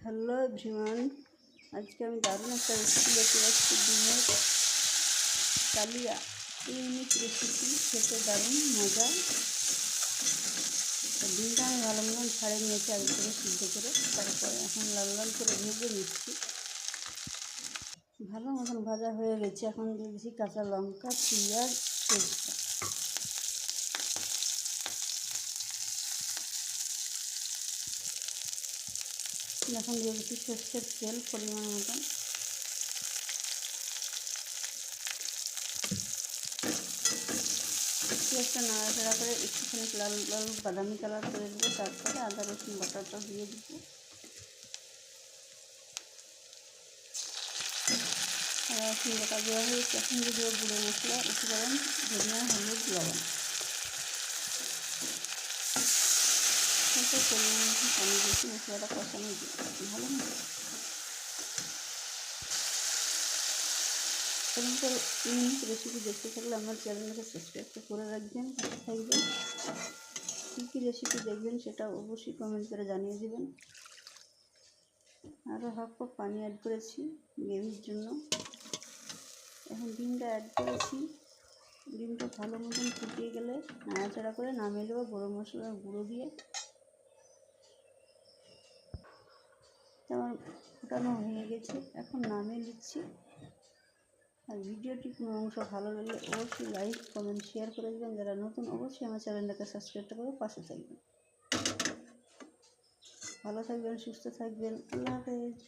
Hello everyone, আজকে আমি দারুণ একটা রেসিপি দেখতে পাচ্ছি। ডিমের কালিয়া ইউনিক রেসিপি, খেতে দারুণ মজা। ডিমটা আমি ভালো মতন ছাড়ে নিয়েছি আগে করে সিদ্ধ করে, তারপরে এখন লাল লাল করে ভেজে নিচ্ছি। ভালো মতন ভাজা হয়ে গেছে। এখন দিয়ে দিচ্ছি কাঁচা লঙ্কা, পেঁয়াজ, তেজপাতা। এখন দিয়ে দিচ্ছি সর্ষের তেল পরিমাণ মতন। পেঁয়াজটা নাড়াচাড়া করে একটুখানি লাল লাল বাদামি কালার করে দেবো। তারপরে আদা রসুন বাটাটা দিয়ে দেবো। আদা রসুন বাটা দেওয়া হয়েছে। এখন দিয়ে দেবো গুঁড়ো মশলা, উপকরণ, ধনিয়া, হলুদ, লবণ। পরিমাণ মতো পানি দিয়েছি মশলাটা কষানো ভালো মতো। এরকম ইউনিক রেসিপি দেখতে থাকলে আমার চ্যানেলটাকে সাবস্ক্রাইব করে রাখবেন, পাশে থাকবেন। কী কী রেসিপি দেখবেন সেটা অবশ্যই কমেন্ট করে জানিয়ে দেবেন। আরও হাফ কাপ পানি অ্যাড করেছি গ্রেভির জন্য। এখন ডিমটা অ্যাড করেছি। ডিমটা ভালো মতন ফুটিয়ে গেলে নাড়াচাড়া করে নামিয়ে দেবো গরম মশলার গুঁড়ো দিয়ে। আমার ফোটানো হয়ে গেছে, এখন নামিয়ে নিচ্ছি। আর ভিডিওটি কোনো অংশ ভালো লাগলে অবশ্যই লাইক, কমেন্ট, শেয়ার করে দেবেন। যারা নতুন অবশ্যই আমার চ্যানেলটাকে সাবস্ক্রাইব করে পাশে থাকবেন। ভালো থাকবেন, সুস্থ থাকবেন। আল্লাহ হাফেজ।